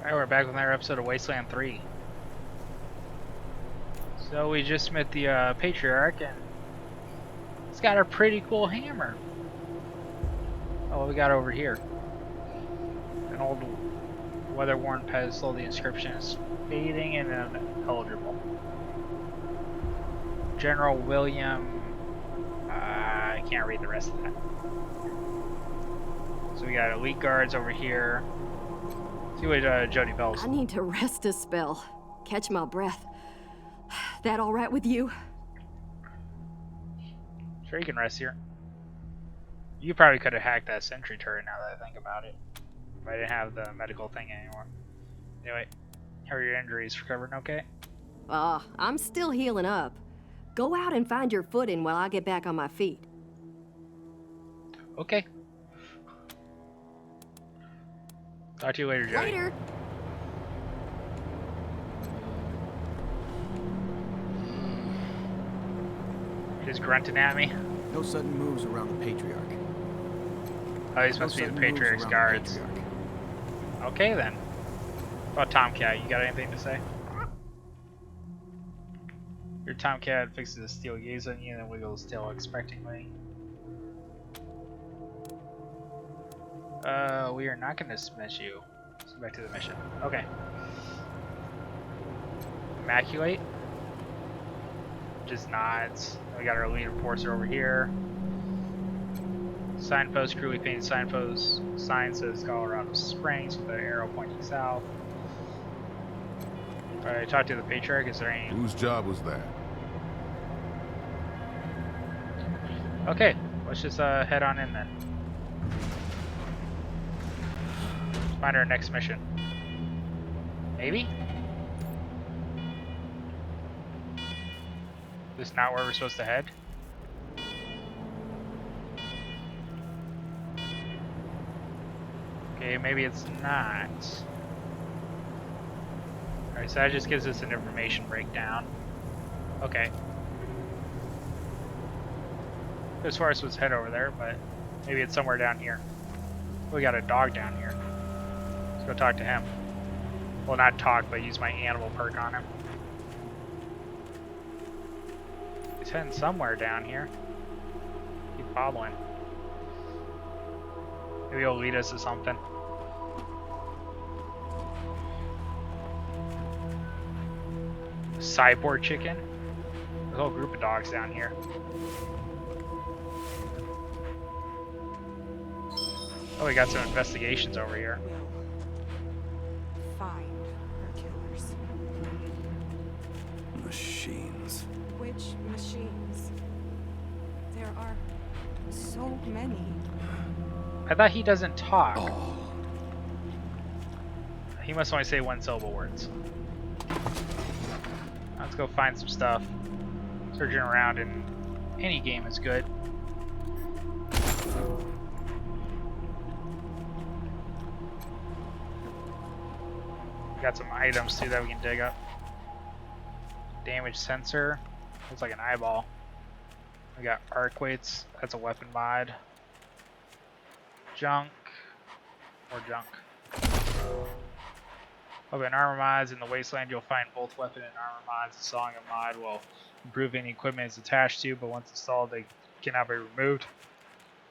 Alright, we're back with another episode of Wasteland 3. So we just met the Patriarch, and he's got a pretty cool hammer. Oh, what we got over here? An old weather-worn pedestal. The inscription is fading and unintelligible. General William... I can't read the rest of that. So we got elite guards over here. See what Jody Bell's. I need to rest a spell. Catch my breath. That all right with you? Sure, you can rest here. You probably could have hacked that sentry turret now that I think about it. If I didn't have the medical thing anymore. Anyway, how are your injuries? Recovering okay? I'm still healing up. Go out and find your footing while I get back on my feet. Okay. Talk to you later, Jody. Later! Just grunting at me. No sudden moves around the Patriarch. Oh, these must be the Patriarch's guards. Okay then. What about Tomcat? You got anything to say? Your Tomcat fixes a steel gaze on you and then wiggles his tail expectantly. We are not going to dismiss you. Let's go back to the mission. Okay. Immaculate. Just nods. We got our lead enforcer over here. Signpost crew, we painted signpost. Sign says Colorado Springs with an arrow pointing south. Alright, talk to the Patriarch. Is there any... Whose job was that? Okay, let's just head on in then. Find our next mission. Maybe? Is this not where we're supposed to head? Okay, maybe it's not. Alright, so that just gives us an information breakdown. Okay. As far as let's head over there, but maybe it's somewhere down here. We got a dog down here. Let's go talk to him. Well, not talk, but use my animal perk on him. He's heading somewhere down here. Keep following. Maybe he'll lead us to something. Cyborg chicken. There's a whole group of dogs down here. Oh, we got some investigations over here. Find our killers. Machines. Which machines? There are so many. I thought he doesn't talk. Oh. He must only say one syllable words. Let's go find some stuff. Searching around in any game is good. We got some items too that we can dig up. Damage sensor. Looks like an eyeball. We got arc weights. That's a weapon mod. Junk. More junk. Weapon and armor mods. In the Wasteland, you'll find both weapon and armor mods. Installing a mod will improve any equipment it's attached to, but once installed, they cannot be removed.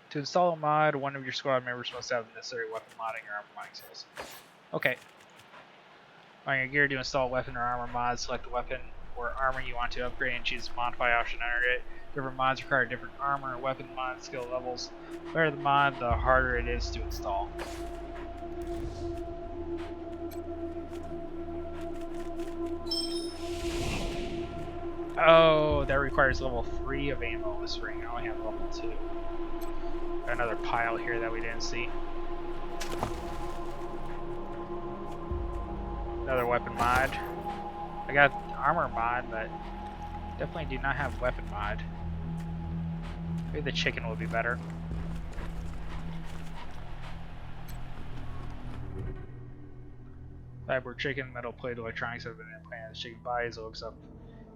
To install a mod, one of your squad members must have the necessary weapon modding or armor modding skills. Okay. On your gear, to install a weapon or armor mod, select the weapon or armor you want to upgrade and choose the modify option under it. Different mods require different armor and weapon mod skill levels. The better the mod, the harder it is to install. Oh, that requires level 3 of ammo this ring. I only have level 2. Got another pile here that we didn't see. Another weapon mod. I got armor mod, but definitely do not have weapon mod. Maybe the chicken will be better. Cyborg chicken, metal plate electronics have been implanted in the chicken body, so it looks up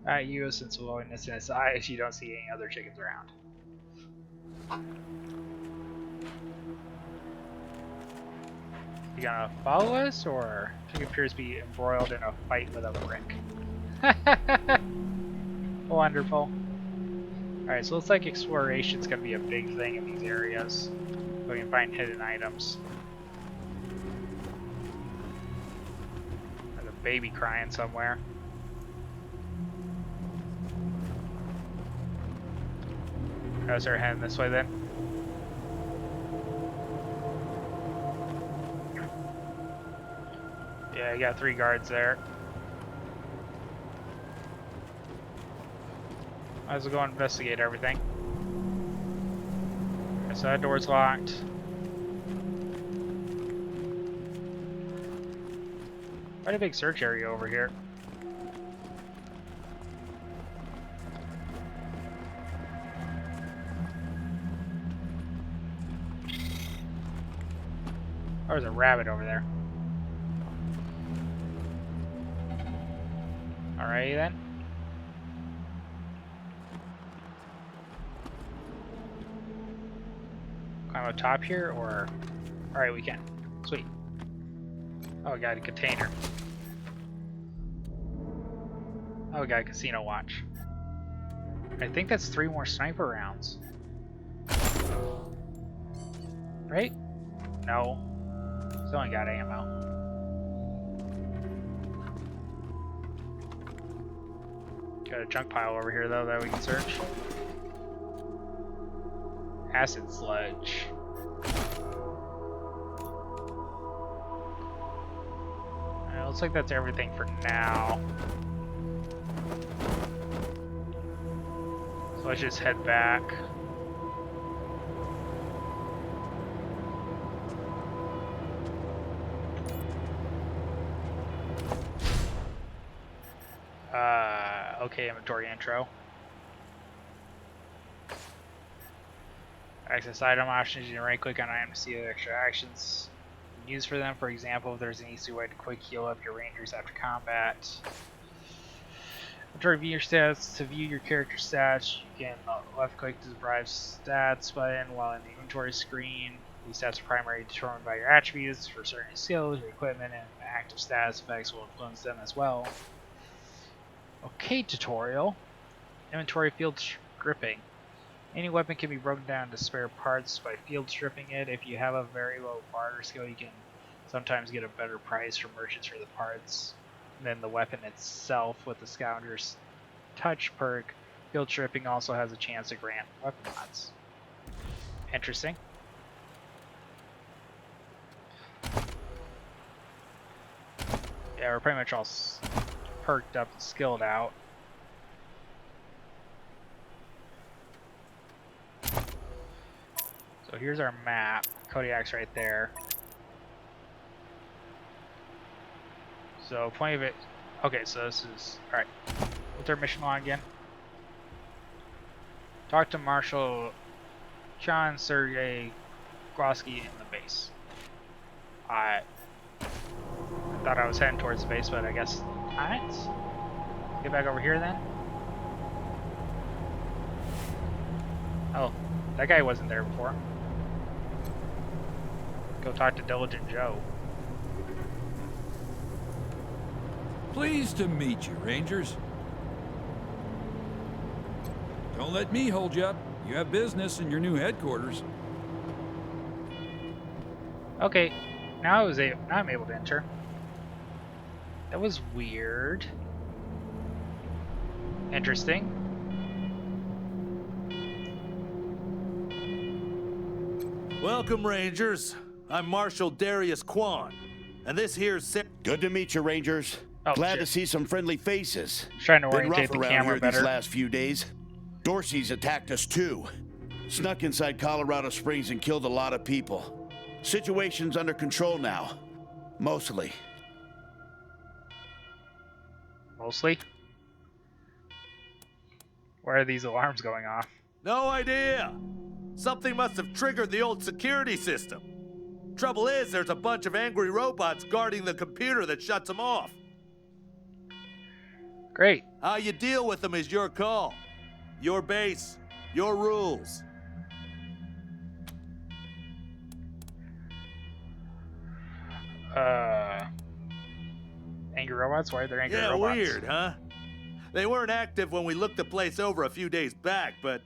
at you since loneliness in its eyes. You don't see any other chickens around. You gonna follow us, or he appears to be embroiled in a fight with a brick? Wonderful. Alright, so it looks like exploration's gonna be a big thing in these areas. So we can find hidden items. There's a baby crying somewhere. I'll start heading this way then. Yeah, you got 3 guards there. Might as well go investigate everything. Okay, so that door's locked. Quite a big search area over here. Oh, there's a rabbit over there. Alrighty then. Climb up top here, or... Alright, we can. Sweet. Oh, we got a container. Oh, we got a casino watch. I think that's 3 more sniper rounds. Right? No. Still ain't got ammo. Got a junk pile over here, though, that we can search. Acid sludge. Looks like that's everything for now. So let's just head back. Okay, inventory intro. Access item options. You can right click on item to see the extra actions used for them. For example, if there's an easy way to quick heal up your rangers after combat. To review your stats, to view your character stats, you can left click to browse stats button while in the inventory screen. These stats are primarily determined by your attributes. For certain skills, your equipment, and active status effects will influence them as well. Okay, tutorial. Inventory field stripping. Any weapon can be broken down into spare parts by field stripping it. If you have a very low barter skill, you can sometimes get a better price from merchants for the parts than the weapon itself. With the Scavenger's Touch perk, field stripping also has a chance to grant weapon mods. Interesting. Yeah, we're pretty much all perked up and skilled out. So here's our map. Kodiak's right there. So plenty of it. Okay, so this is alright. What's our mission log again? Talk to Marshal John Sergei Grosky in the base. I thought I was heading towards the base, but I guess not. Get back over here then. Oh, that guy wasn't there before. Go talk to Diligent Joe. Pleased to meet you, Rangers. Don't let me hold you up. You have business in your new headquarters. Okay, now I'm able to enter. That was weird. Interesting. Welcome, Rangers. I'm Marshal Darius Kwan, and this here's Good to meet you, Rangers. Oh, Glad shit. to see some friendly faces. Trying to Been orientate rough the around camera here better. these last few days. Dorsey's attacked us too. Snuck inside Colorado Springs and killed a lot of people. Situation's under control now. Mostly. Mostly. Why are these alarms going off? no idea. Something must have triggered the old security system. Trouble is, there's a bunch of angry robots guarding the computer that shuts them off. Great. How you deal with them is your call. Your base, your rules. Angry robots? Why are there angry Yeah, robots? weird, huh? They weren't active when we looked the place over a few days back, but...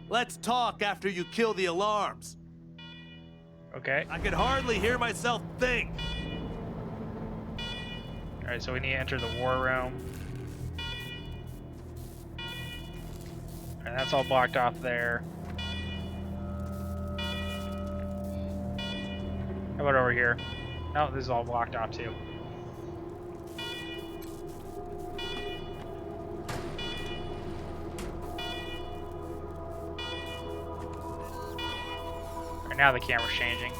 Let's talk after you kill the alarms. Okay. I could hardly hear myself think. Alright, so we need to enter the war room. And that's all blocked off there. How about over here? No, this is all blocked off too. Right now the camera's changing.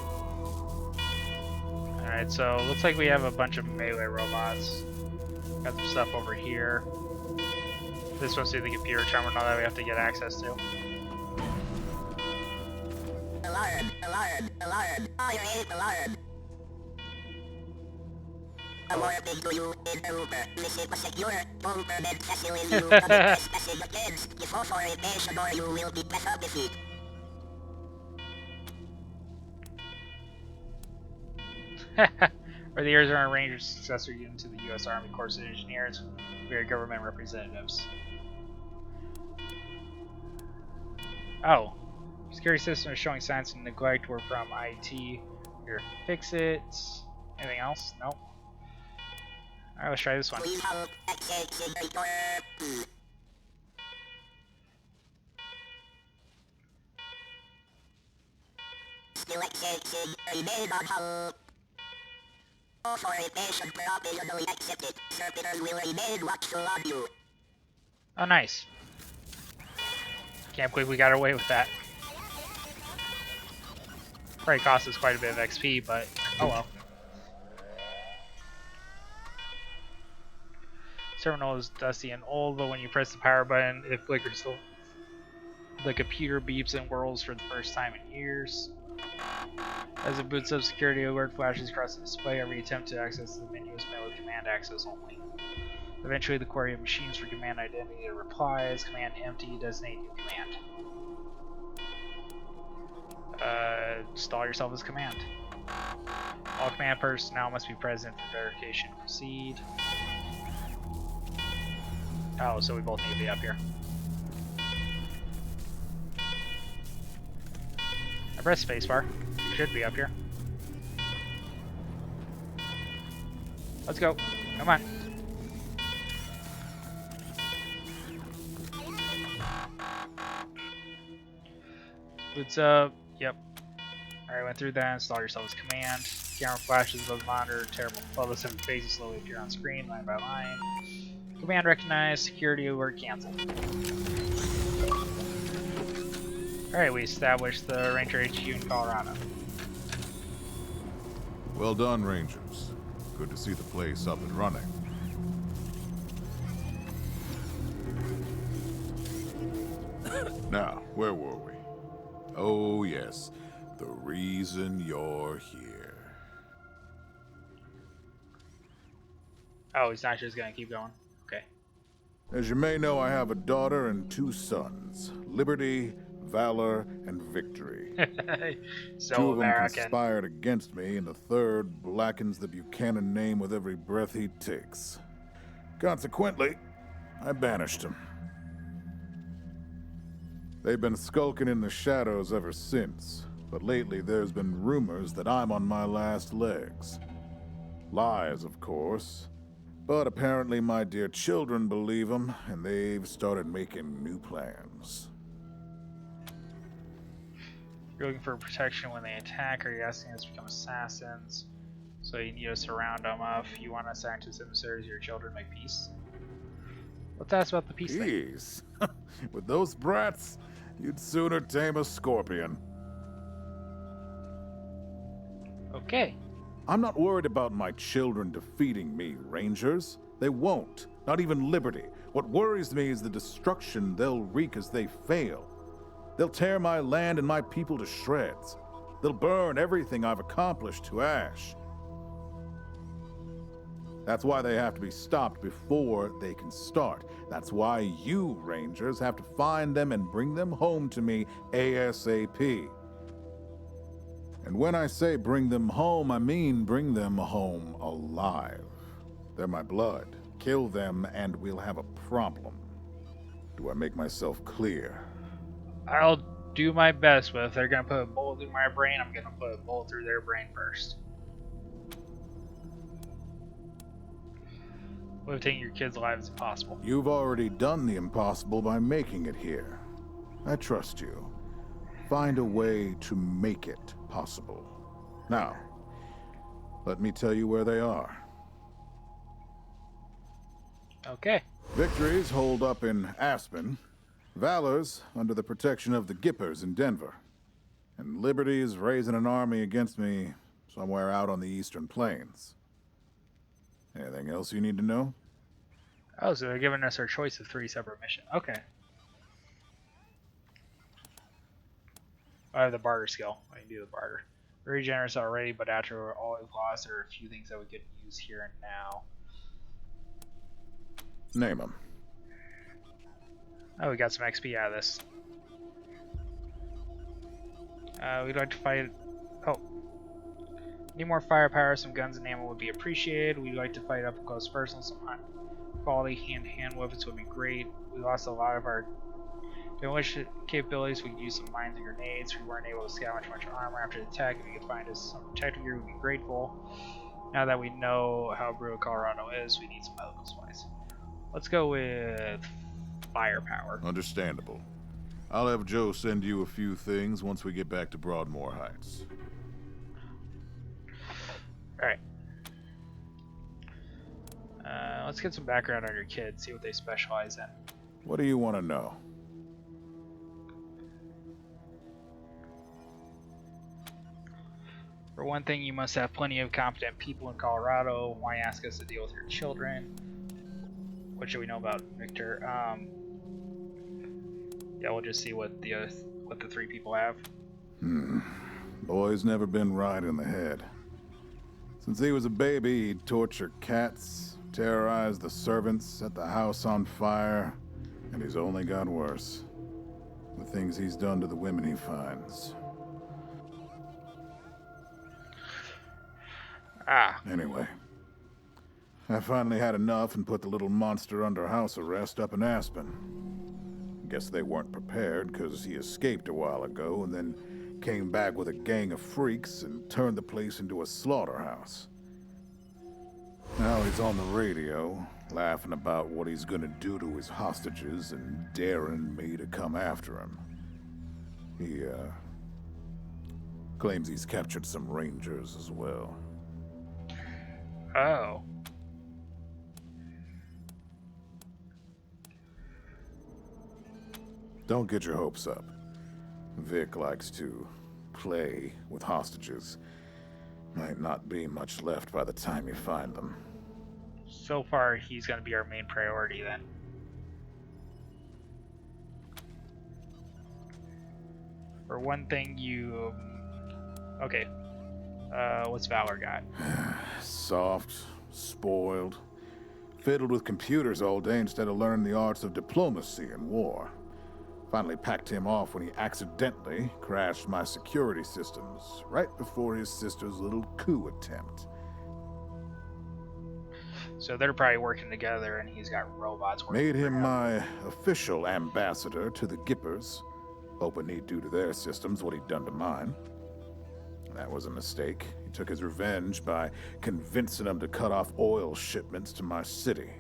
Alright, so looks like we have a bunch of melee robots. Got some stuff over here. This is supposed to be the computer terminal that we have to get access to. Alarm, alarm, alarm, fire alarm. A warning to you, intruder. Visit a secure, non-permit facility. You commit trespassing against the authorization or you will be disqualified. Or the Arizona Rangers successor unit to the U.S. Army Corps of Engineers. We are government representatives. Oh. Security system is showing signs of neglect. We're from IT. Here, fix it. Anything else? Nope. Alright, let's try this one. Please hold access door. Still accessing, remain on hold. Authorization provisionally accepted. Servitors will remain watchful on you. Oh, nice. Can't believe we got away with that. Probably cost us quite a bit of XP, but oh well. Terminal is dusty and old, but when you press the power button, it flickers. The computer beeps and whirls for the first time in years. As it boots up, security alert flashes across the display. Every attempt to access the menu is met with command access only. Eventually, the query of machines for command identity replies. Command empty, designate new command. Install yourself as command. All command personnel must be present for verification. Proceed. Oh, so we both need to be up here. I press spacebar. Should be up here. Let's go. Come on. Boots up. Yep. Alright, went through that. Install yourself as command. Camera flashes above the monitor. Terrible photos of faces slowly appear on screen, line by line. Command recognized. Security alert canceled. Alright, we established the Ranger HQ in Colorado. Well done, Rangers. Good to see the place up and running. Now, where were we? Oh, yes. The reason you're here. Oh, he's not just gonna keep going? Okay. As you may know, I have a daughter and two sons. Liberty, Valor, and Victory. So Two of them American. conspired against me, and the third blackens the Buchanan name with every breath he takes. Consequently, I banished him. They've been skulking in the shadows ever since, but lately there's been rumors that I'm on my last legs. Lies, of course, but apparently my dear children believe them, and they've started making new plans. You're looking for protection when they attack, or you're asking us to become assassins. So you need us to round them up. You want us to act as emissaries of your children, make peace? Let's ask about the peace thing. Peace? With those brats, you'd sooner tame a scorpion. Okay. I'm not worried about my children defeating me, Rangers. They won't. Not even Liberty. What worries me is the destruction they'll wreak as they fail. They'll tear my land and my people to shreds. They'll burn everything I've accomplished to ash. That's why they have to be stopped before they can start. That's why you, Rangers, have to find them and bring them home to me ASAP. And when I say bring them home, I mean bring them home alive. They're my blood. Kill them and we'll have a problem. Do I make myself clear? I'll do my best, but if they're gonna put a bullet through my brain, I'm gonna put a bullet through their brain first. What if taking your kids' lives is impossible? You've already done the impossible by making it here. I trust you. Find a way to make it possible. Now, let me tell you where they are. Okay. Victory's holed up in Aspen. Valor's under the protection of the Gippers in Denver. And Liberty's raising an army against me somewhere out on the Eastern Plains. Anything else you need to know? Oh, so they're giving us our choice of 3 separate missions. Okay. I have the barter skill. I can do the barter. Very generous already, but after all we've lost, there are a few things that we could use here and now. Name them. Oh, we got some XP out of this. We'd like to fight... Oh. Need more firepower, some guns and ammo would be appreciated. We'd like to fight up close personal, some quality hand-to-hand weapons would be great. We lost a lot of our demolition capabilities. We could use some mines and grenades. We weren't able to scavenge much armor after the attack. If you could find us some protective gear, we'd be grateful. Now that we know how brutal Colorado is, we need some medical supplies. Let's go with firepower. Understandable. I'll have Joe send you a few things once we get back to Broadmoor Heights. Alright. Let's get some background on your kids, see what they specialize in. What do you want to know? For one thing, you must have plenty of competent people in Colorado. Why ask us to deal with your children? What should we know about Victor? Yeah, we'll just see what the 3 people have. Boy's never been right in the head. Since he was a baby, he'd torture cats, terrorize the servants, set the house on fire, and he's only got worse. The things he's done to the women he finds. Anyway, I finally had enough and put the little monster under house arrest up in Aspen. Guess they weren't prepared because he escaped a while ago and then came back with a gang of freaks and turned the place into a slaughterhouse. Now he's on the radio, laughing about what he's gonna do to his hostages and daring me to come after him. He, claims he's captured some rangers as well. Oh. Don't get your hopes up. Vic likes to play with hostages. Might not be much left by the time you find them. So far, he's going to be our main priority then. For one thing, you... Okay. What's Valor got? Soft, spoiled, fiddled with computers all day instead of learning the arts of diplomacy and war. Finally packed him off when he accidentally crashed my security systems right before his sister's little coup attempt. So they're probably working together and he's got robots working. Made him my official ambassador to the Gippers, hoping he'd do to their systems what he'd done to mine. That was a mistake. He took his revenge by convincing them to cut off oil shipments to my city.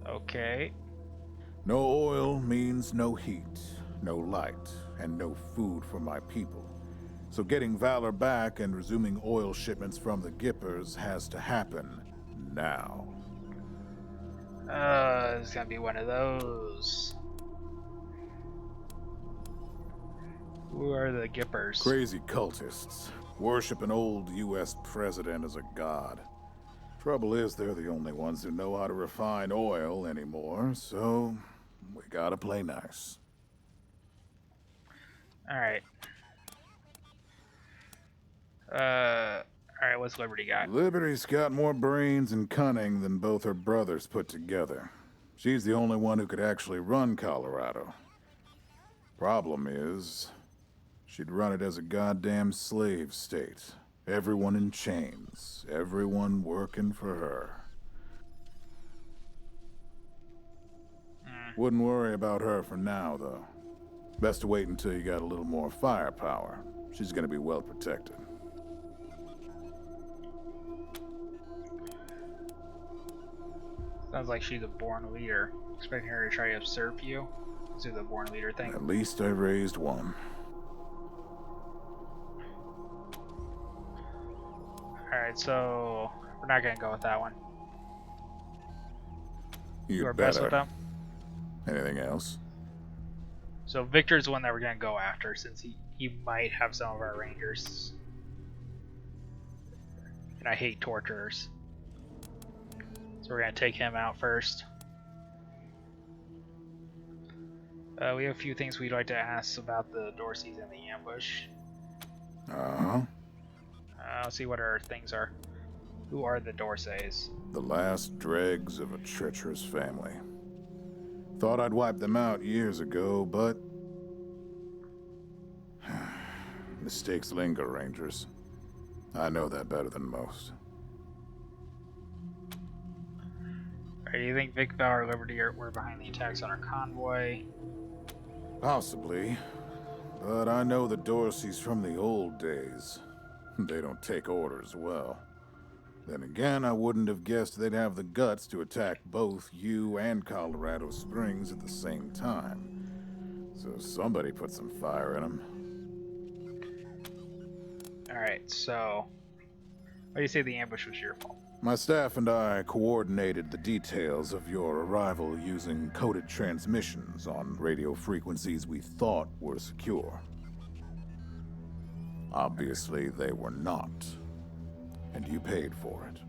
Okay. No oil means no heat, no light, and no food for my people. So getting Valor back and resuming oil shipments from the Gippers has to happen now. It's gonna be one of those. Who are the Gippers? Crazy cultists. Worship an old U.S. president as a god. Trouble is, they're the only ones who know how to refine oil anymore, so we gotta play nice. Alright. Alright, what's Liberty got? Liberty's got more brains and cunning than both her brothers put together. She's the only one who could actually run Colorado. Problem is, She'd run it as a goddamn slave state. Everyone in chains. Everyone working for her. Wouldn't worry about her for now, though. Best to wait until you got a little more firepower. She's gonna be well protected. Sounds like she's a born leader. Expecting her to try to usurp you? Is it the born leader thing? At least I raised one. Alright, so we're not gonna go with that one. You are best with them? Anything else? So Victor's the one that we're gonna go after, since he might have some of our rangers. And I hate torturers. So we're gonna take him out first. We have a few things we'd like to ask about the Dorseys and the ambush. Uh-huh. Let's see what our things are. Who are the Dorseys? The last dregs of a treacherous family. Thought I'd wiped them out years ago, but... mistakes linger, Rangers. I know that better than most. Do you think Vic, Val, or Liberty were behind the attacks on our convoy? Possibly. But I know the Dorseys from the old days. They don't take orders well. Then again, I wouldn't have guessed they'd have the guts to attack both you and Colorado Springs at the same time. So somebody put some fire in them. Alright, so... why do you say the ambush was your fault? My staff and I coordinated the details of your arrival using coded transmissions on radio frequencies we thought were secure. Obviously, they were not. And you paid for it.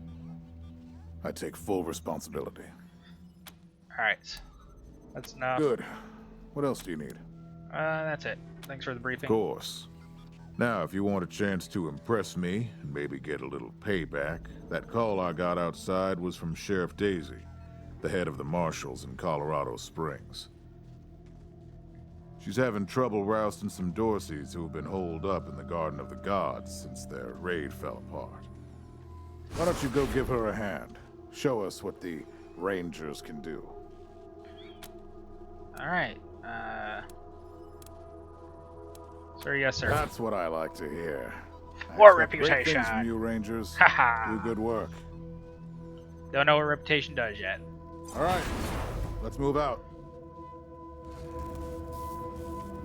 I take full responsibility. Alright. That's enough. Good. What else do you need? That's it. Thanks for the briefing. Of course. Now, if you want a chance to impress me and maybe get a little payback, that call I got outside was from Sheriff Daisy, the head of the marshals in Colorado Springs. She's having trouble rousting some Dorseys who have been holed up in the Garden of the Gods since their raid fell apart. Why don't you go give her a hand? Show us what the Rangers can do. Alright, Sir, yes, sir. That's what I like to hear. War I expect great reputation. things from you, Rangers. Haha. Do good work. Don't know what reputation does yet. All right, let's move out.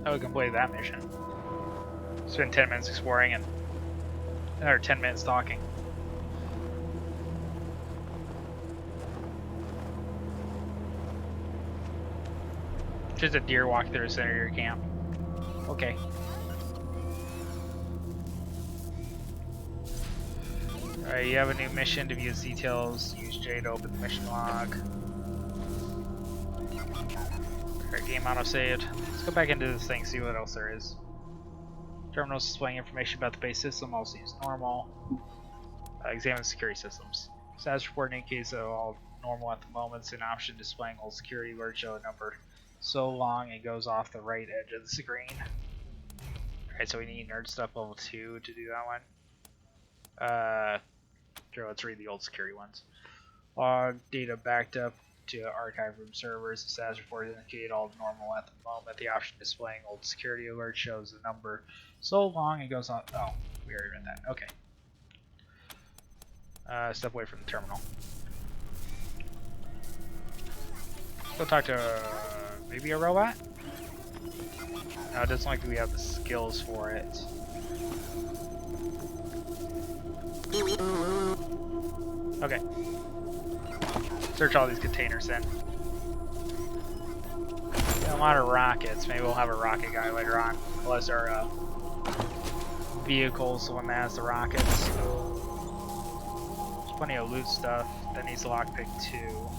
Oh, we completed that mission. Spend 10 minutes exploring and another 10 minutes talking. Just a deer walking through the center of your camp. Okay. Alright, you have a new mission. To view its details, use J to open the mission log. Alright, game auto saved. Let's go back into this thing, see what else there is. Terminals displaying information about the base system all seems normal. Examine security systems. Status report indicates that all normal at the moment. It's an option displaying old security alert show a number so long it goes off the right edge of the screen. Alright, so we need nerd stuff level 2 to do that one. Here, let's read the old security ones. Log data backed up to archive room servers. The status report indicated all normal at the moment. The option displaying old security alert shows the number so long it goes on. Oh, we already read that. Okay. Step away from the terminal. Go talk to maybe a robot? No, it doesn't look like we have the skills for it. Okay. Search all these containers then. Got a lot of rockets. Maybe we'll have a rocket guy later on. Unless our vehicle's the one that has the rockets. There's plenty of loot stuff. That needs a lockpick too.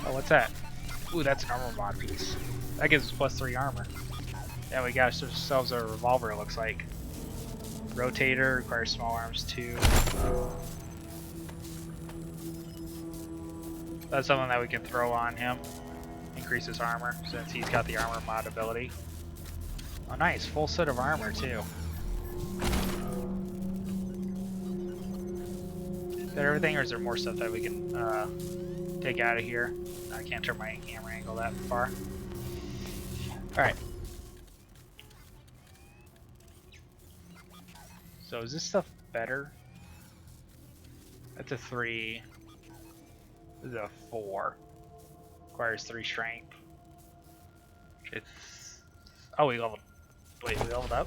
Oh, what's that? Ooh, that's an armor mod piece. That gives us +3 armor. Yeah, we got ourselves a revolver, it looks like. Rotator requires small arms too. That's something that we can throw on him. increase his armor since he's got the armor mod ability. Oh nice, full set of armor too. Is that everything or is there more stuff that we can take out of here? I can't turn my camera angle that far. Alright. So is this stuff better? That's a 3. This is a 4. Requires 3 strength. It's... Oh, we leveled... Wait, we leveled up?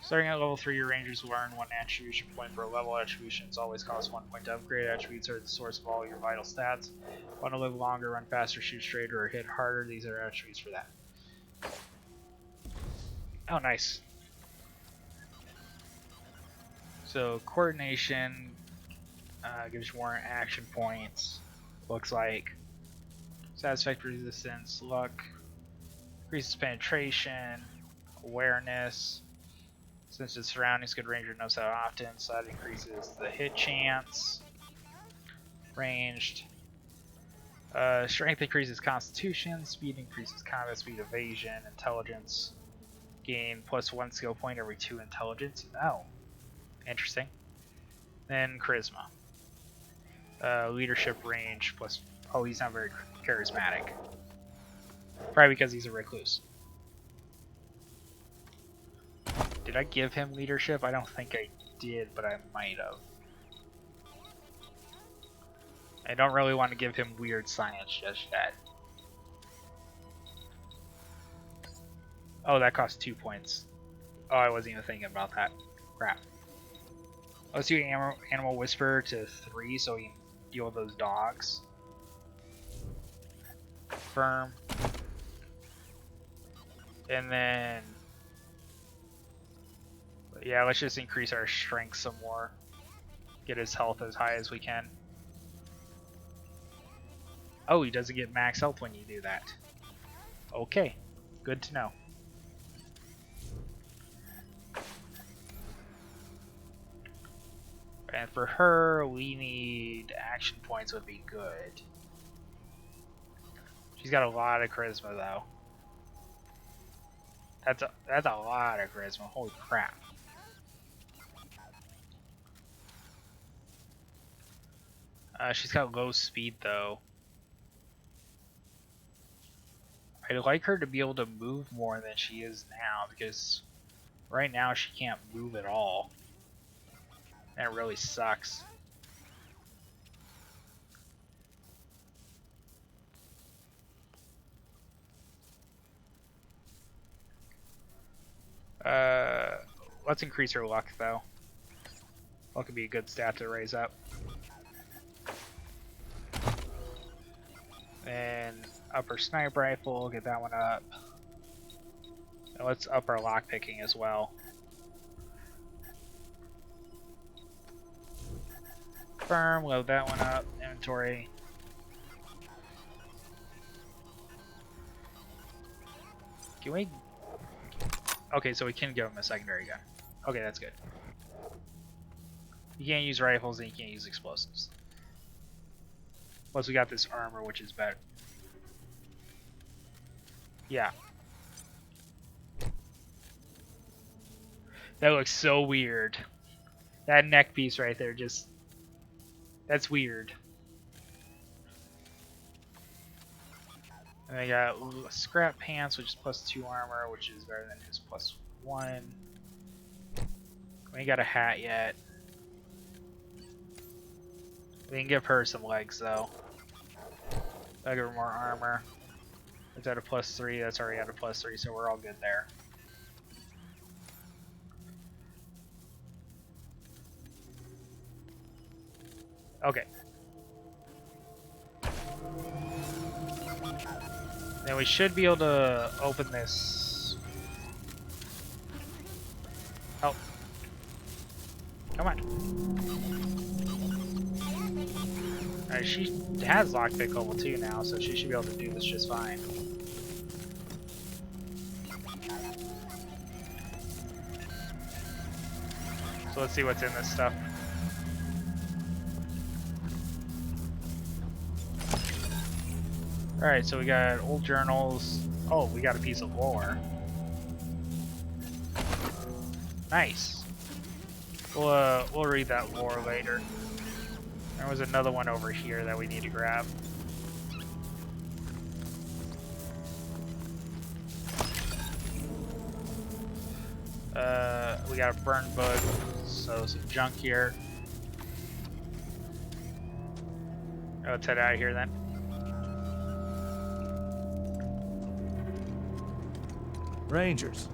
Starting at level 3, your rangers will earn 1 attribution point per level. Attributions always cost 1 point to upgrade. Attributes are the source of all your vital stats. Want to live longer, run faster, shoot straighter, or hit harder. These are attributes for that. Oh, nice. So, coordination gives you more action points. Looks like satisfactory resistance, luck, increases penetration, awareness. Since its surroundings, good ranger knows how often, so that increases the hit chance. Ranged. Strength increases constitution, speed increases combat speed, evasion, intelligence. Gain +1 skill point every 2 intelligence. Oh, interesting. Then charisma. Leadership range plus... Oh, he's not very charismatic. Probably because he's a recluse. Did I give him leadership? I don't think I did, but I might have. I don't really want to give him weird science just yet. Oh, that costs 2 points. Oh, I wasn't even thinking about that. Crap. Let's do Animal Whisperer to 3 so we can deal with those dogs. Firm. And then... Yeah, let's just increase our strength some more. Get his health as high as we can. Oh, he doesn't get max health when you do that. Okay, good to know. And for her, we need action points would be good. She's got a lot of charisma though. That's a lot of charisma. Holy crap. She's got low speed though. I'd like her to be able to move more than she is now because right now she can't move at all. And it really sucks. Let's increase her luck though. Luck could be a good stat to raise up. And up her sniper rifle, get that one up. And let's up our lockpicking as well. Firm, load that one up. Inventory. Can we... Okay, so we can give him a secondary gun. Okay, that's good. You can't use rifles and you can't use explosives. Plus we got this armor, which is better. Yeah. That looks so weird. That neck piece right there just... That's weird. And I got scrap pants, which is +2 armor, which is better than his +1. We ain't got a hat yet. We can give her some legs though. I'll give her more armor. It's at a +3, that's already at a +3, so we're all good there. Okay. Then we should be able to open this. Oh. Come on. Alright, she has lockpick level 2 now, so she should be able to do this just fine. So let's see what's in this stuff. Alright, so we got old journals. Oh, we got a piece of lore. Nice. We'll read that lore later. There was another one over here that we need to grab. We got a burn book, so some junk here. Let's head out of here then. Rangers,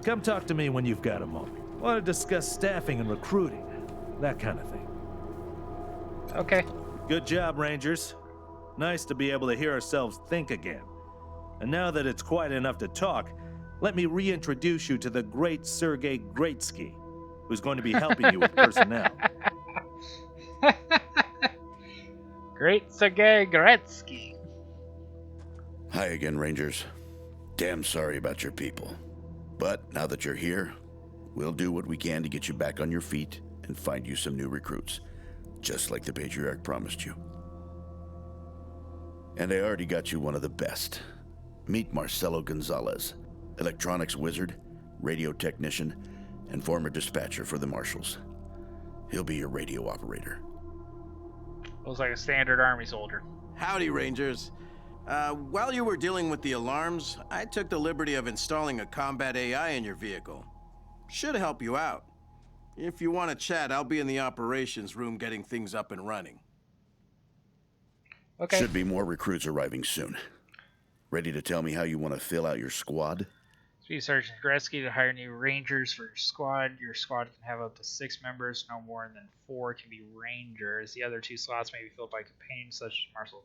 come talk to me when you've got a moment. Want to discuss staffing and recruiting, that kind of thing. Okay. Good job, Rangers. Nice to be able to hear ourselves think again. And now that it's quiet enough to talk, let me reintroduce you to the great Sergei Greatsky, who's going to be helping you with personnel. Great Sergei Gretzky. Hi again, Rangers. Damn sorry about your people. But now that you're here, we'll do what we can to get you back on your feet and find you some new recruits, just like the Patriarch promised you. And I already got you one of the best. Meet Marcelo Gonzalez, electronics wizard, radio technician, and former dispatcher for the Marshals. He'll be your radio operator. Looks like a standard army soldier. Howdy, Rangers. While you were dealing with the alarms, I took the liberty of installing a combat AI in your vehicle. Should help you out. If you want to chat, I'll be in the operations room getting things up and running. Okay. Should be more recruits arriving soon. Ready to tell me how you want to fill out your squad? Speed Sergeant Gretzky to hire new rangers for your squad. Your squad can have up to 6 members. No more than 4 can be rangers. The other 2 slots may be filled by companions such as Marshal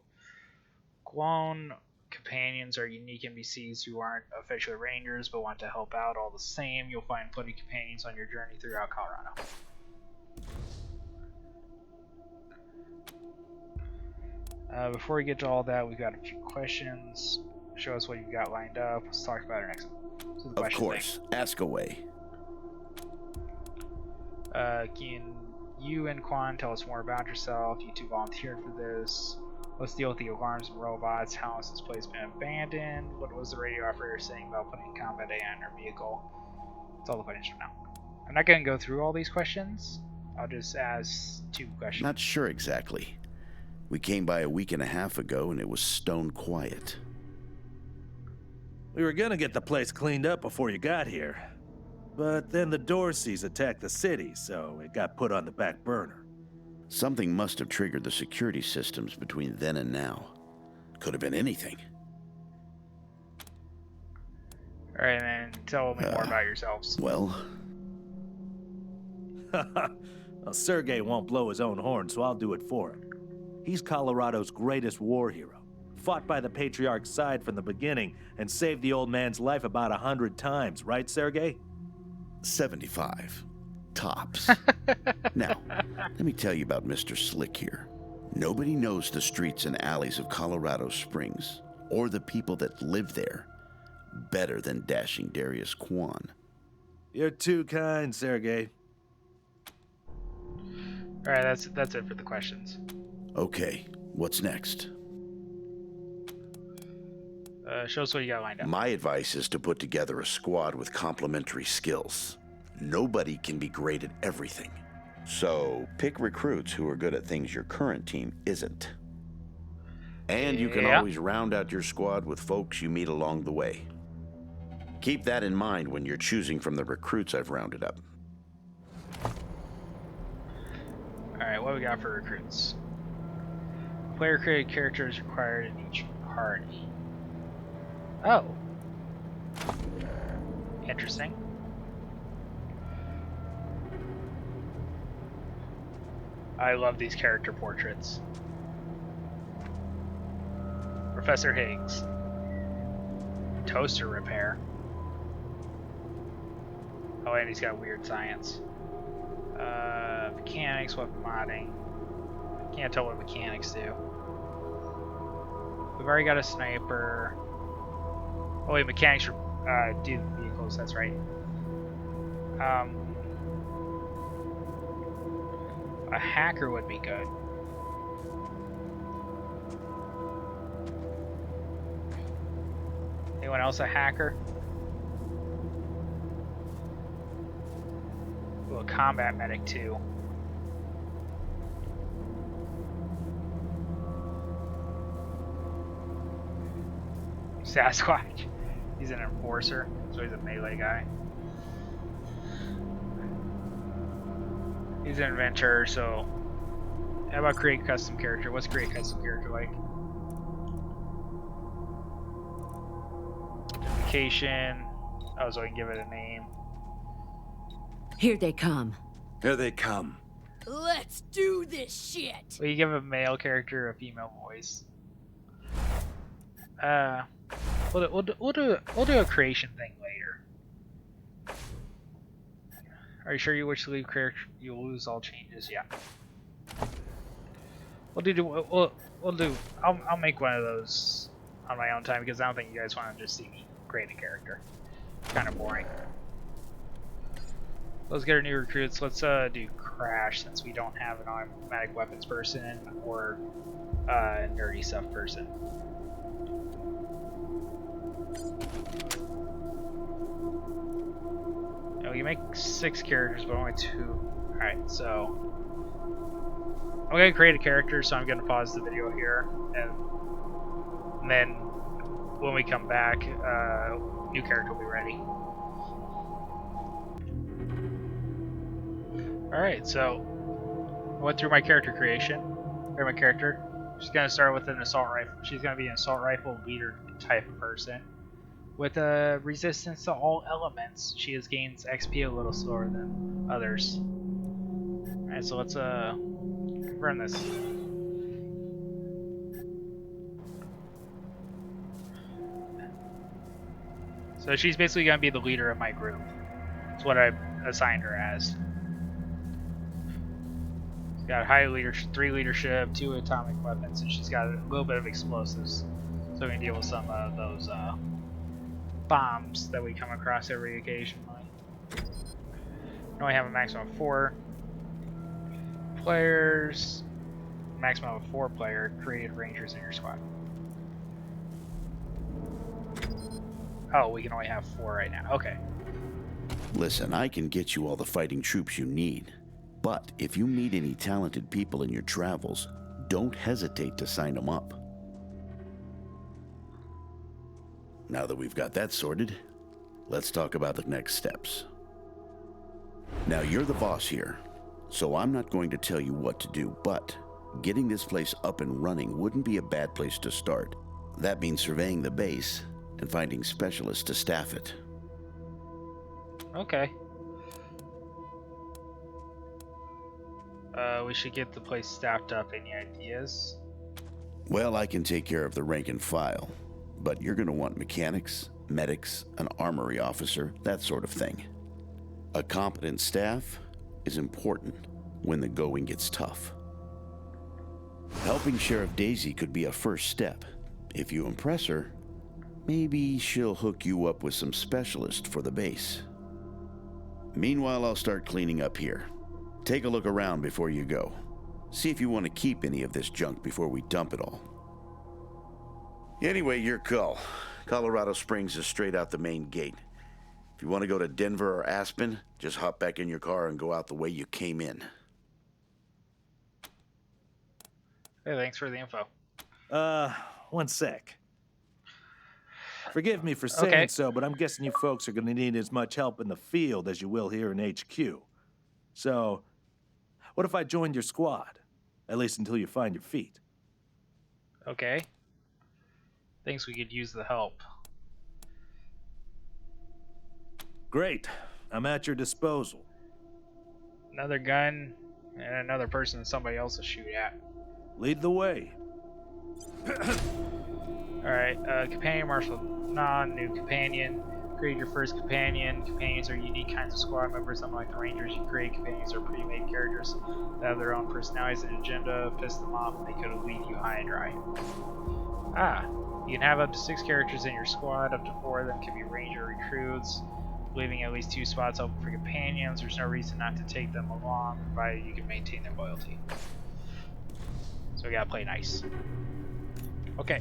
Clone. Companions are unique NPCs who aren't officially rangers but want to help out all the same. You'll find plenty of companions on your journey throughout Colorado. Before we get to all that, we've got a few questions. Show us what you've got lined up. Let's talk about our next one. So the Of course. thing. Ask away. Can you and Quan tell us more about yourself? You two volunteered for this. Let's deal with the alarms and robots. How has this place been abandoned? What was the radio operator saying about putting combat AI in our vehicle? That's all the questions for now. I'm not going to go through all these questions. I'll just ask 2 questions. Not sure exactly. We came by a week and a half ago and it was stone quiet. We were gonna get the place cleaned up before you got here. But then the Dorseys attacked the city, so it got put on the back burner. Something must have triggered the security systems between then and now. Could have been anything. Alright, then tell me more about yourselves. Well, Well, Sergei won't blow his own horn, so I'll do it for him. He's Colorado's greatest war hero. Fought by the Patriarch's side from the beginning and saved the old man's life about 100 times, right, Sergei? 75. Tops. Now, let me tell you about Mr. Slick here. Nobody knows the streets and alleys of Colorado Springs, or the people that live there, better than dashing Darius Kwan. You're too kind, Sergei. Alright, that's it for the questions. Okay, what's next? Show us what you got lined up. My advice is to put together a squad with complementary skills. Nobody can be great at everything. So pick recruits who are good at things your current team isn't. And you can always round out your squad with folks you meet along the way. Keep that in mind when you're choosing from the recruits I've rounded up. Alright, what we got for recruits? Player created character is required in each party. Oh. Interesting. I love these character portraits. Professor Higgs. Toaster repair. Oh, and he's got weird science. Mechanics, weapon modding. Can't tell what mechanics do. We've already got a sniper. Oh wait, mechanics do the vehicles, that's right. A hacker would be good. Anyone else a hacker? Ooh, a combat medic too. Sasquatch. He's an enforcer, so he's a melee guy. He's an adventurer, so how about create custom character? What's create custom character like? Identification. Oh, so I can give it a name. Here they come. Here they come. Let's do this shit. Well, you give a male character a female voice. We'll do a creation thing later. Are you sure you wish to leave character? You'll lose all changes. Yeah. We'll do. I'll make one of those on my own time because I don't think you guys want to just see me create a character. Kind of boring. Let's get our new recruits. Let's do Crash since we don't have an automatic weapons person or a nerdy stuff person. Oh, you make 6 characters, but only 2. Alright, so I'm gonna create a character, so I'm gonna pause the video here, and then when we come back, new character will be ready. Alright, so I went through my character creation. Here's my character. She's gonna start with an assault rifle. She's gonna be an assault rifle leader type of person. With a resistance to all elements, she has gains XP a little slower than others. Alright, so let's confirm this. So she's basically gonna be the leader of my group. That's what I assigned her as. She's got high leadership, 3 leadership, 2 atomic weapons, and she's got a little bit of explosives. So we can deal with some of those bombs that we come across every occasionally. We only have a maximum of 4 players. Maximum of 4 player created rangers in your squad. Oh, we can only have 4 right now. Okay. Listen, I can get you all the fighting troops you need. But if you meet any talented people in your travels, don't hesitate to sign them up. Now that we've got that sorted, let's talk about the next steps. Now, you're the boss here, so I'm not going to tell you what to do, but getting this place up and running wouldn't be a bad place to start. That means surveying the base and finding specialists to staff it. Okay. We should get the place staffed up. Any ideas? Well, I can take care of the rank and file, but you're going to want mechanics, medics, an armory officer, that sort of thing. A competent staff is important when the going gets tough. Helping Sheriff Daisy could be a first step. If you impress her, maybe she'll hook you up with some specialists for the base. Meanwhile, I'll start cleaning up here. Take a look around before you go. See if you want to keep any of this junk before we dump it all. Anyway, your call. Colorado Springs is straight out the main gate. If you want to go to Denver or Aspen, just hop back in your car and go out the way you came in. Hey, thanks for the info. One sec. Forgive me for saying so, but I'm guessing you folks are going to need as much help in the field as you will here in HQ. So, what if I joined your squad? At least until you find your feet. Okay. Thinks we could use the help. Great. I'm at your disposal. Another gun and another person somebody else to shoot at. Lead the way. Alright, companion marshal new companion. Create your first companion. Companions are unique kinds of squad members. Unlike the Rangers you create, companions are pre-made characters that have their own personalities and agenda. Piss them off and they could leave you high and dry. You can have up to 6 characters in your squad. Up to 4 of them can be Ranger recruits, leaving at least 2 spots open for companions. There's no reason not to take them along, provided you can maintain their loyalty. So we gotta play nice. Okay.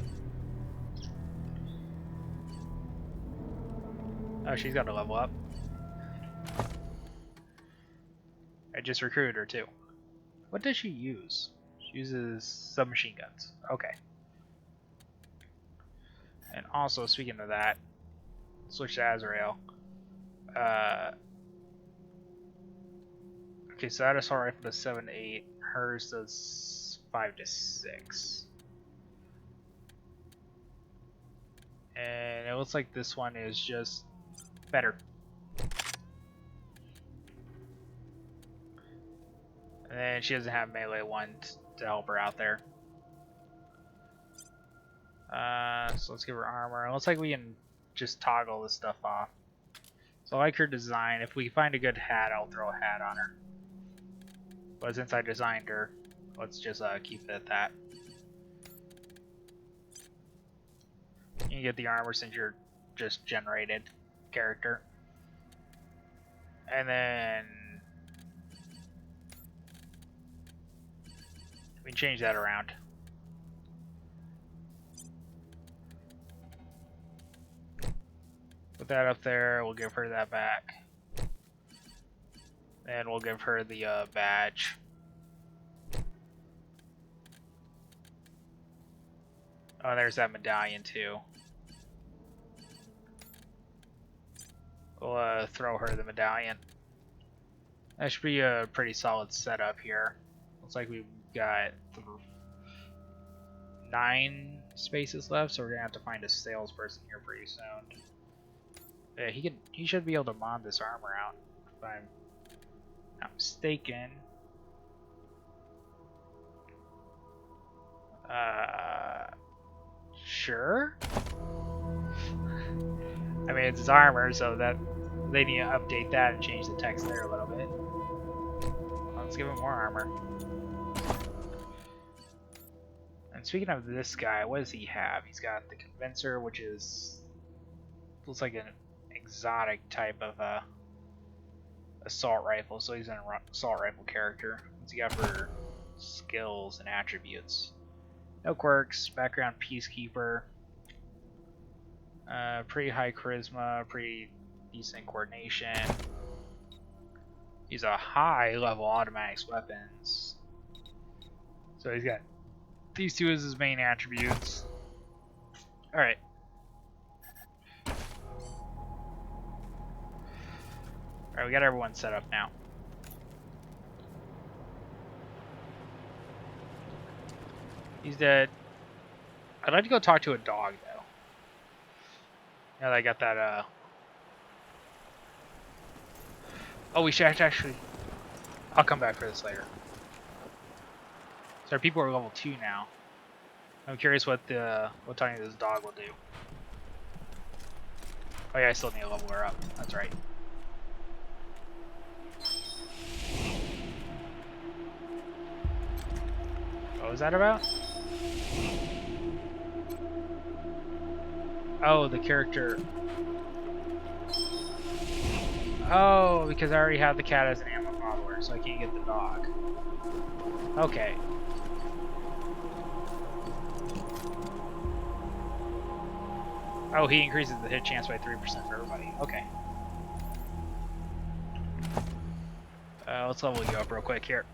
Oh, she's got to level up. I just recruited her too. What does she use? She uses submachine guns. Okay. And also, speaking of that, switch to Azrael. Okay, so that assault rifle does 7 to 8. Hers does 5 to 6. And it looks like this one is just better. And then she doesn't have melee ones to help her out there. So let's give her armor. It looks like we can just toggle this stuff off. So I like her design. If we find a good hat, I'll throw a hat on her. But since I designed her, let's just keep it at that. You can get the armor since you're just generated character. And then we can change that around. Put that up there, we'll give her that back. And we'll give her the badge. Oh, there's that medallion too. We'll throw her the medallion. That should be a pretty solid setup here. Looks like we've got 9 spaces left, so we're gonna have to find a salesperson here pretty soon. Yeah, he should be able to mod this armor out, if I'm not mistaken. Sure. I mean, it's his armor, so that they need to update that and change the text there a little bit. Let's give him more armor. And speaking of this guy, what does he have? He's got the Convincer, which is looks like an exotic type of assault rifle, so he's an assault rifle character. What's he got for skills and attributes? No quirks, background peacekeeper, pretty high charisma, pretty decent coordination. He's a high level automatics weapons. So he's got these two as his main attributes. Alright. Alright, we got everyone set up now. He's dead. I'd like to go talk to a dog, though. Now that I got that, Oh, we should actually... I'll come back for this later. So our people are level 2 now. I'm curious what talking to this dog will do. Oh yeah, I still need to level her up. That's right. What was that about? Oh, the character. Oh, because I already have the cat as an ammo follower, so I can't get the dog. Okay. Oh, he increases the hit chance by 3% for everybody. Okay. Let's level you up real quick here.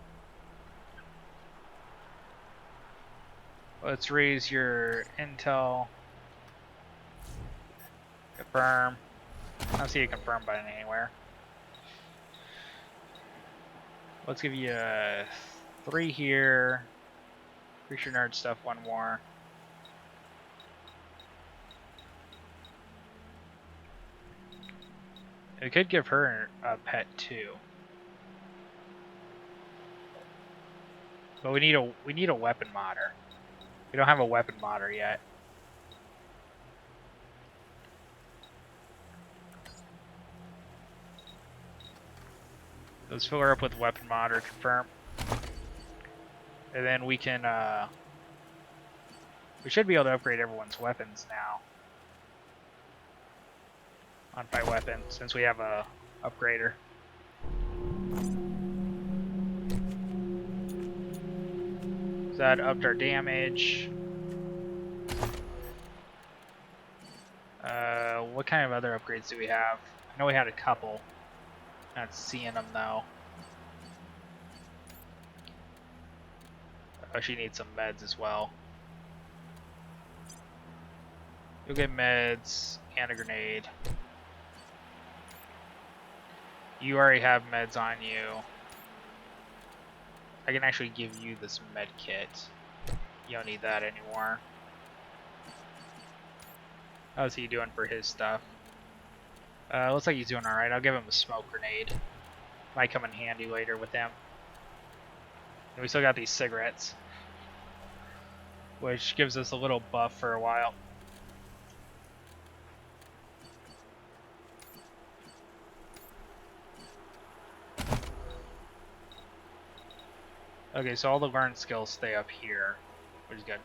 Let's raise your intel. Confirm. I don't see a confirm button anywhere. Let's give you a 3 here. Creature nerd stuff, 1 more. We could give her a pet too. But we need a weapon modder. We don't have a weapon modder yet. Let's fill her up with weapon modder, confirm. And then we can we should be able to upgrade everyone's weapons now. On fight weapon, since we have a upgrader. So that upped our damage. What kind of other upgrades do we have? I know we had a couple. Not seeing them though. Oh, she needs some meds as well. You'll get meds and a grenade. You already have meds on you. I can actually give you this med kit. You don't need that anymore. How's he doing for his stuff? Looks like he's doing alright. I'll give him a smoke grenade. Might come in handy later with him. And we still got these cigarettes, which gives us a little buff for a while. Okay, so all the learned skills stay up here, which is good.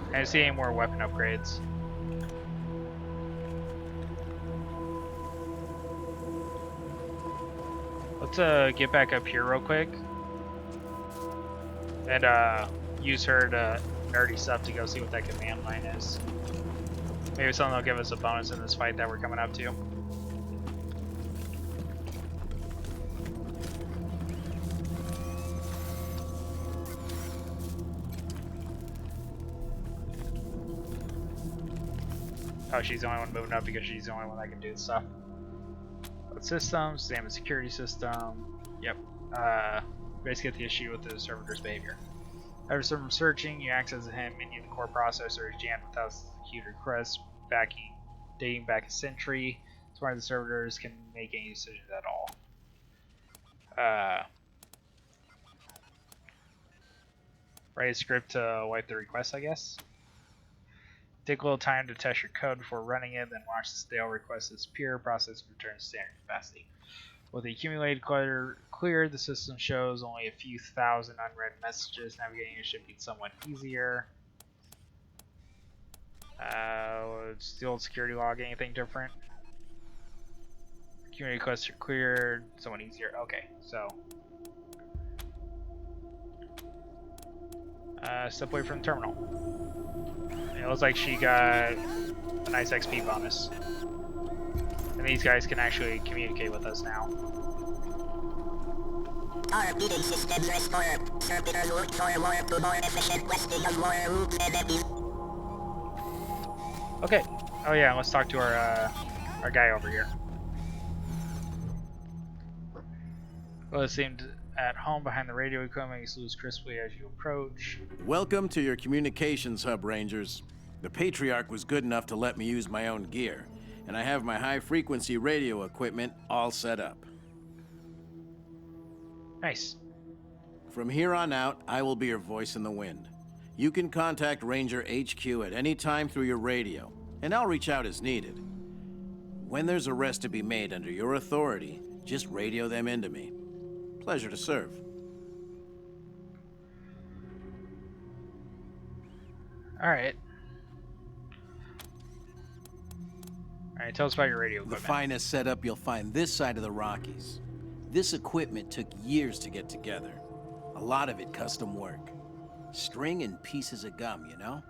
I don't see any more weapon upgrades. Let's get back up here real quick and use her to nerdy stuff to go see what that command line is. Maybe something will give us a bonus in this fight that we're coming up to. Oh, she's the only one moving up because she's the only one that can do stuff. What systems? Same as security system. Yep. Basically get the issue with the servitor's behavior. After some searching, you access the hint menu. The core processor is jammed without execute requests, dating back a century. As far as the servitors can make any decisions at all. Write a script to wipe the request, I guess. Take a little time to test your code before running it, then watch the stale request disappear. Process returns to standard capacity. With the accumulated clutter cleared, the system shows only a few thousand unread messages. Navigating it should be somewhat easier. It's the old security log. Anything different? Accumulated cluster cleared. Somewhat easier. Okay, so step away from the terminal. It looks like she got a nice XP bonus. And these guys can actually communicate with us now. Our meeting systems restore. Servitors look for more efficient questing of more routes and enemies. Okay. Oh yeah, let's talk to our guy over here. Well, it seemed at home behind the radio equipment. You salute crisply as you approach. Welcome to your communications hub, Rangers. The Patriarch was good enough to let me use my own gear, and I have my high-frequency radio equipment all set up. Nice. From here on out, I will be your voice in the wind. You can contact Ranger HQ at any time through your radio, and I'll reach out as needed. When there's arrests to be made under your authority, just radio them into me. Pleasure to serve. Alright. Alright, tell us about your radio equipment. The finest setup you'll find this side of the Rockies. This equipment took years to get together. A lot of it custom work. String and pieces of gum, you know?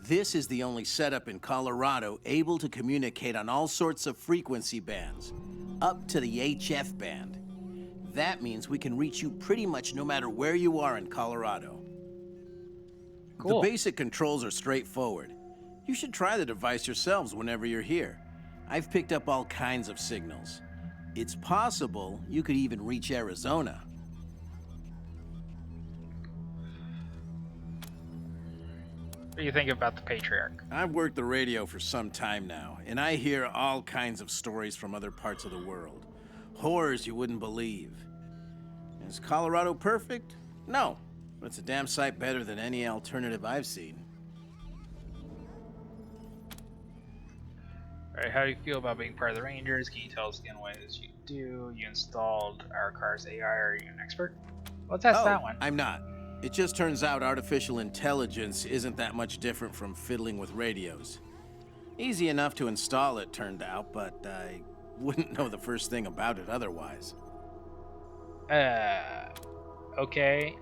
This is the only setup in Colorado able to communicate on all sorts of frequency bands, up to the HF band. That means we can reach you pretty much no matter where you are in Colorado. Cool. The basic controls are straightforward. You should try the device yourselves whenever you're here. I've picked up all kinds of signals. It's possible you could even reach Arizona. What do you think about the Patriarch? I've worked the radio for some time now, and I hear all kinds of stories from other parts of the world. Horrors you wouldn't believe. Is Colorado perfect? No, but it's a damn sight better than any alternative I've seen. Alright, how do you feel about being part of the Rangers? Can you tell us again what it is you do? You installed our car's AI. Are you an expert? Let's ask that one. I'm not. It just turns out artificial intelligence isn't that much different from fiddling with radios. Easy enough to install, it turned out, but I wouldn't know the first thing about it otherwise. Okay.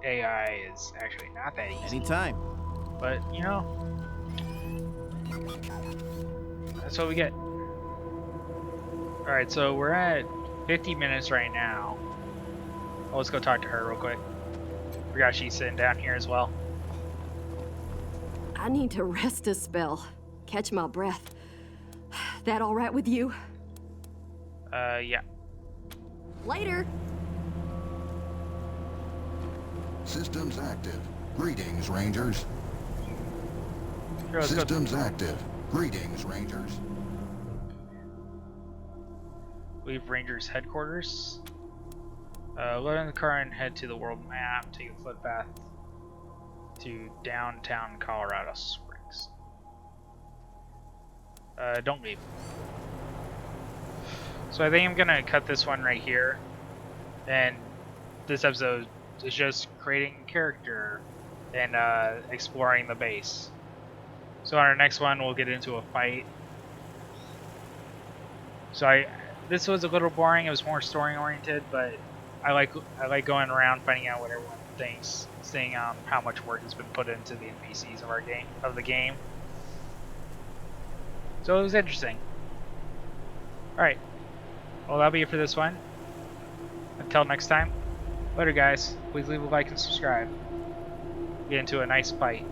AI is actually not that easy. Anytime. But, you know, That's what we get. Alright, so we're at 50 minutes right now. Oh, let's go talk to her real quick. Forgot she's sitting down here as well. I need to rest a spell. Catch my breath. That all right with you? Yeah. Later. Systems active. Greetings, Rangers. Sure, let's go. Systems active. Greetings, Rangers. Leave Rangers headquarters. Load in the car and head to the world map. Take a footpath to downtown Colorado Springs. Don't leave. So I think I'm gonna cut this one right here. And this episode is just creating character and exploring the base. So on our next one, we'll get into a fight. So this was a little boring. It was more story oriented, but I like going around finding out what everyone thinks, seeing how much work has been put into the NPCs of the game. So it was interesting. All right, well that'll be it for this one. Until next time, later guys. Please leave a like and subscribe. Get into a nice fight.